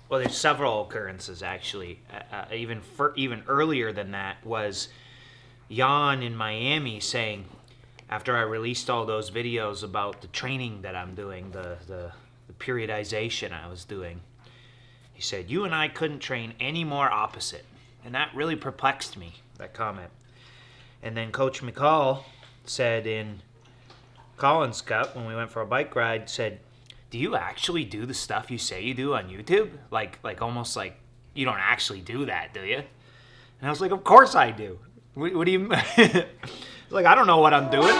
Well, there's several occurrences actually. Even earlier than that was Jan in Miami saying, after I released all those videos about the training that I'm doing, the periodization I was doing, he said, "You and I couldn't train any more opposite." And that really perplexed me, that comment. And then Coach McCall said in Collins Cup, when we went for a bike ride, said, "Do you actually do the stuff you say you do on YouTube? Like almost like you don't actually do that, do you?" And I was like, "Of course I do. What do you?" Like, I don't know what I'm doing.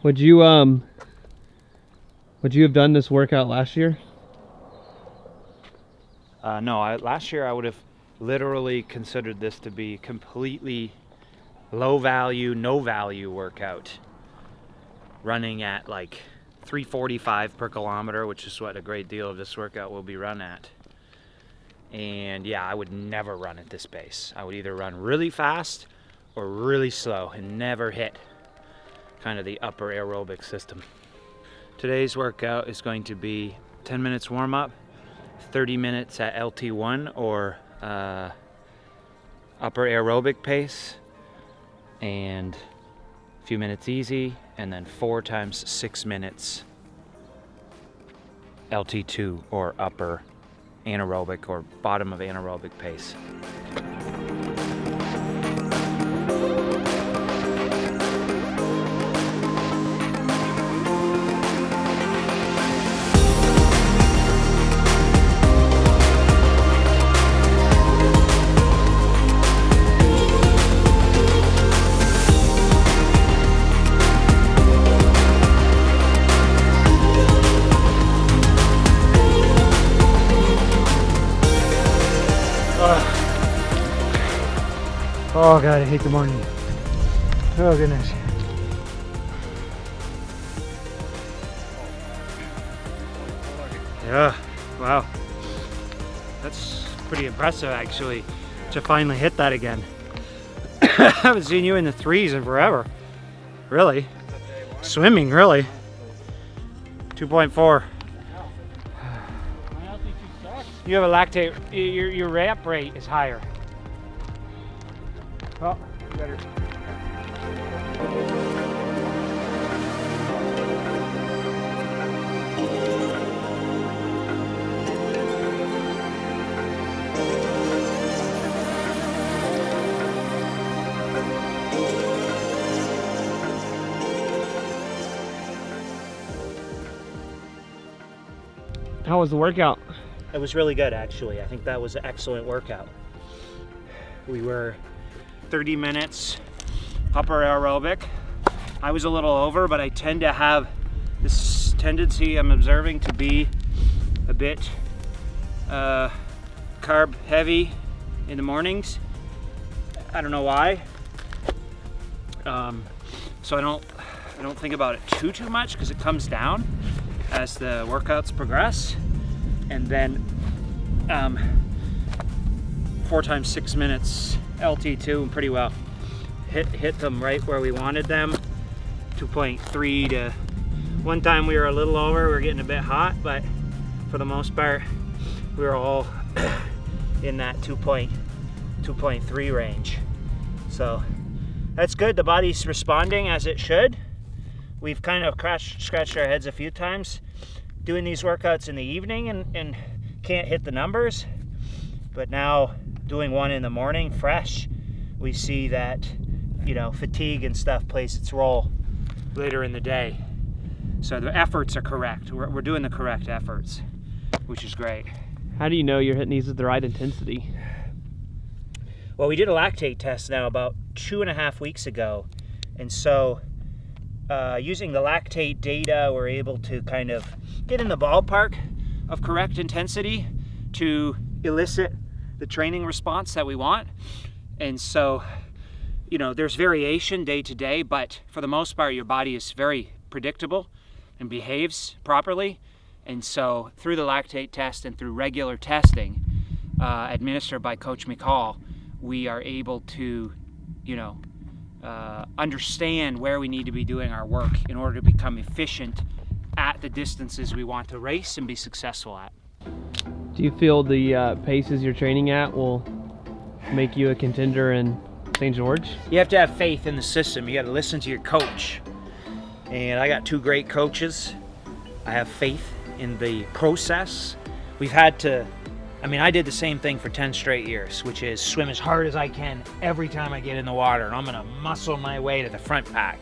Would you have done this workout last year? No, last year I would have literally considered this to be completely low value, no value workout. Running at like 345 per kilometer, which is what a great deal of this workout will be run at. And yeah, I would never run at this pace. I would either run really fast or really slow and never hit kind of the upper aerobic system. Today's workout is going to be 10 minutes warm up, 30 minutes at LT1 or upper aerobic pace, and a few minutes easy, and then 4 times 6 minutes LT2 or upper anaerobic or bottom of anaerobic pace. Oh God, I hate the morning. Oh goodness. Yeah, wow. That's pretty impressive actually, to finally hit that again. I haven't seen you in the threes in forever. Really? Swimming, really? 2.4. You have a lactate, your ramp rate is higher. Oh, better. How was the workout? It was really good actually. I think that was an excellent workout. We were 30 minutes upper aerobic. I was a little over, but I tend to have this tendency I'm observing to be a bit carb heavy in the mornings. I don't know why. So I don't think about it too much because it comes down as the workouts progress. And then 4 times 6 minutes LT2 pretty well. Hit them right where we wanted them. 2.3 to one time we were a little over, we were getting a bit hot, but for the most part we were all in that 2.3 range. So that's good. The body's responding as it should. We've kind of scratched our heads a few times doing these workouts in the evening and can't hit the numbers, but now doing one in the morning fresh, we see that, you know, fatigue and stuff plays its role later in the day. So the efforts are correct. We're doing the correct efforts, which is great. How do you know you're hitting these at the right intensity? Well, we did a lactate test now about 2.5 weeks ago, and so using the lactate data, we're able to kind of get in the ballpark of correct intensity to elicit the training response that we want. And so, you know, there's variation day to day, but for the most part, your body is very predictable and behaves properly. And so through the lactate test and through regular testing administered by Coach McCall, we are able to, you know, understand where we need to be doing our work in order to become efficient at the distances we want to race and be successful at. Do you feel the paces you're training at will make you a contender in St. George? You have to have faith in the system. You got to listen to your coach. And I got 2 great coaches. I have faith in the process. We've had to, I did the same thing for 10 straight years, which is swim as hard as I can every time I get in the water, and I'm gonna muscle my way to the front pack.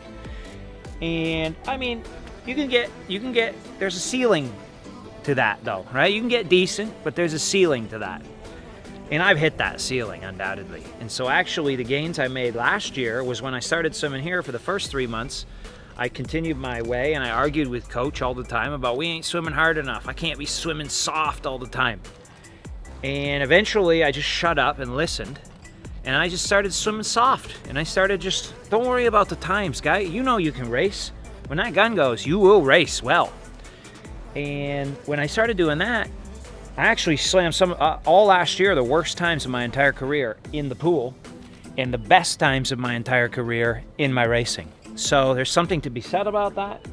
And you can get, there's a ceiling to that though, right? You can get decent, but there's a ceiling to that. And I've hit that ceiling undoubtedly. And so actually the gains I made last year was when I started swimming here for the first 3 months. I continued my way, and I argued with Coach all the time about we ain't swimming hard enough. I can't be swimming soft all the time. And eventually I just shut up and listened, and I just started swimming soft. And I started just, don't worry about the times, guy. You know you can race. When that gun goes, you will race well. And when I started doing that, I actually slammed all last year, the worst times of my entire career in the pool, and the best times of my entire career in my racing. So there's something to be said about that.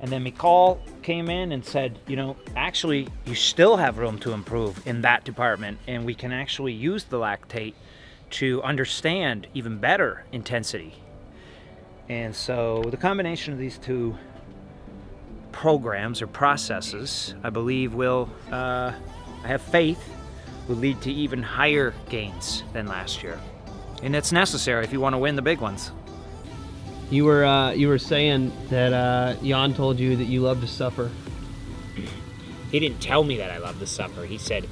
And then McCall came in and said, you know, actually, you still have room to improve in that department, and we can actually use the lactate to understand even better intensity. And so the combination of these 2 programs or processes, I believe will, I have faith, will lead to even higher gains than last year. And it's necessary if you want to win the big ones. You were saying that Jan told you that you love to suffer. He didn't tell me that I love to suffer. He said,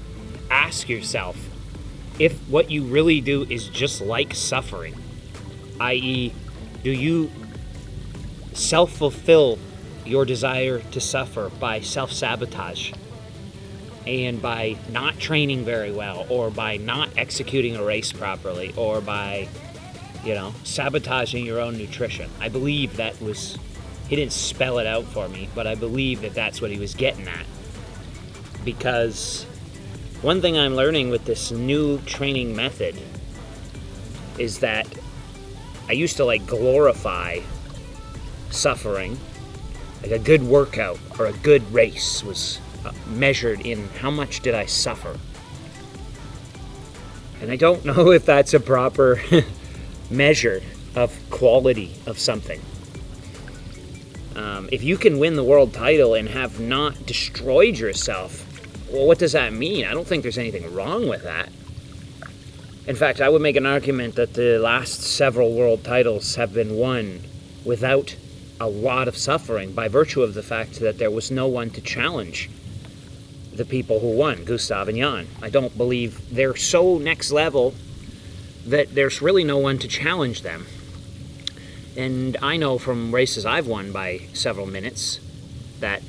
ask yourself if what you really do is just like suffering, i.e., do you self-fulfill your desire to suffer by self-sabotage and by not training very well, or by not executing a race properly, or by, you know, sabotaging your own nutrition. I believe that was, he didn't spell it out for me, but I believe that that's what he was getting at. Because one thing I'm learning with this new training method is that I used to glorify suffering. Like a good workout or a good race was measured in how much did I suffer. And I don't know if that's a proper measure of quality of something. If you can win the world title and have not destroyed yourself, well, what does that mean? I don't think there's anything wrong with that. In fact, I would make an argument that the last several world titles have been won without a lot of suffering by virtue of the fact that there was no one to challenge the people who won, Gustav and Jan. I don't believe they're so next level that there's really no one to challenge them. And I know from races I've won by several minutes that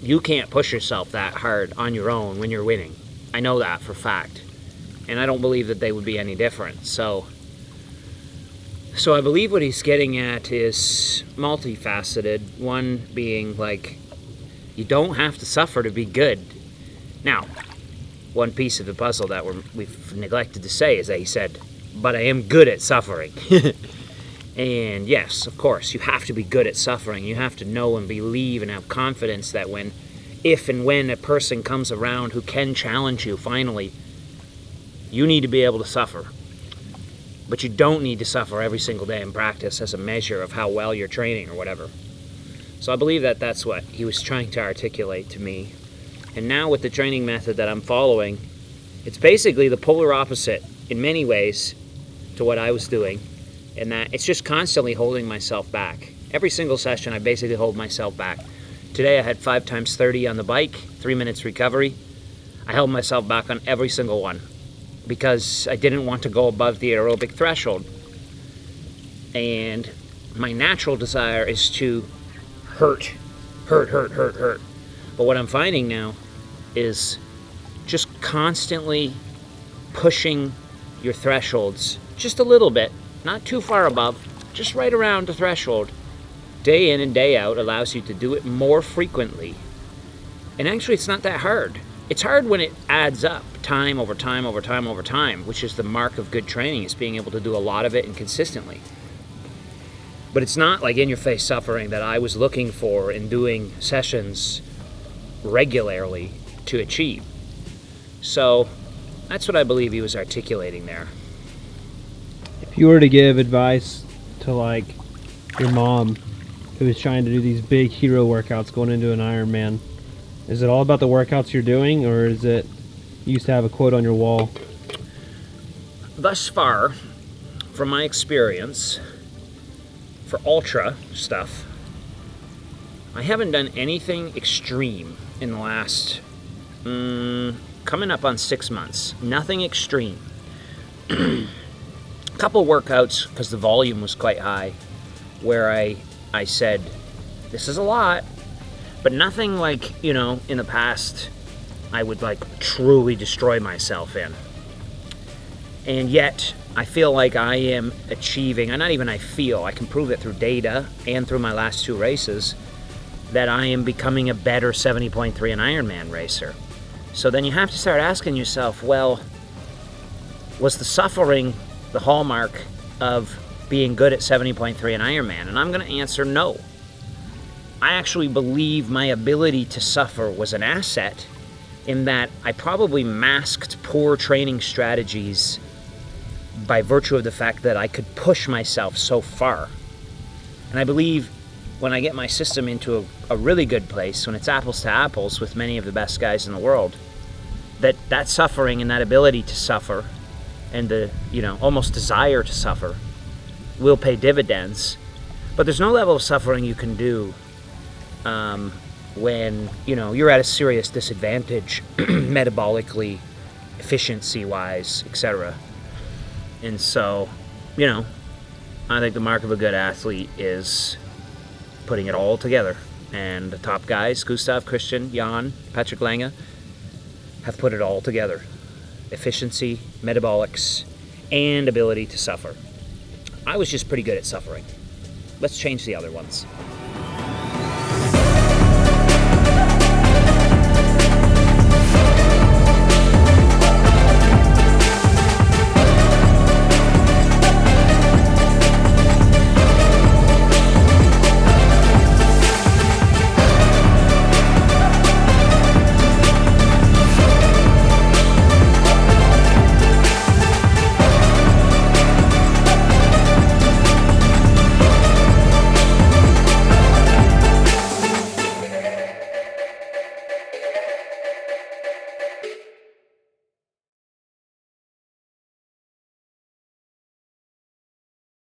you can't push yourself that hard on your own when you're winning. I know that for a fact. And I don't believe that they would be any different. So I believe what he's getting at is multifaceted. One being you don't have to suffer to be good. Now, one piece of the puzzle that we've neglected to say is that he said, but I am good at suffering. And yes, of course, you have to be good at suffering. You have to know and believe and have confidence that if and when a person comes around who can challenge you finally, you need to be able to suffer. But you don't need to suffer every single day in practice as a measure of how well you're training or whatever. So I believe that that's what he was trying to articulate to me. And now with the training method that I'm following, it's basically the polar opposite in many ways to what I was doing, in that it's just constantly holding myself back. Every single session I basically hold myself back. Today I had 5 times 30 on the bike, 3 minutes recovery. I held myself back on every single one because I didn't want to go above the aerobic threshold. And my natural desire is to hurt. But what I'm finding now is just constantly pushing your thresholds just a little bit, not too far above, just right around the threshold, day in and day out, allows you to do it more frequently. And actually, it's not that hard. It's hard when it adds up, time over time over time over time, which is the mark of good training, is being able to do a lot of it and consistently. But it's not like in-your-face suffering that I was looking for in doing sessions regularly to achieve. So that's what I believe he was articulating there. If you were to give advice to like your mom who is trying to do these big hero workouts going into an Ironman, is it all about the workouts you're doing, or is it, you used to have a quote on your wall? Thus far, from my experience, for ultra stuff, I haven't done anything extreme in the last coming up on 6 months. Nothing extreme. A couple workouts, because the volume was quite high, where I said, this is a lot, but nothing like, you know, in the past I would like truly destroy myself in. And yet I feel like I am achieving, and not even I feel, I can prove it through data and through my last 2 races, that I am becoming a better 70.3 and Ironman racer. So then you have to start asking yourself, well, was the suffering the hallmark of being good at 70.3 and Ironman? And I'm going to answer no. I actually believe my ability to suffer was an asset, in that I probably masked poor training strategies by virtue of the fact that I could push myself so far. And I believe when I get my system into a really good place, when it's apples to apples with many of the best guys in the world, that suffering and that ability to suffer and the, you know, almost desire to suffer will pay dividends. But there's no level of suffering you can do when, you know, you're at a serious disadvantage metabolically, efficiency-wise, etc. And so, you know, I think the mark of a good athlete is putting it all together. And the top guys, Gustav, Christian, Jan, Patrick Lange, have put it all together. Efficiency, metabolics, and ability to suffer. I was just pretty good at suffering. Let's change the other ones.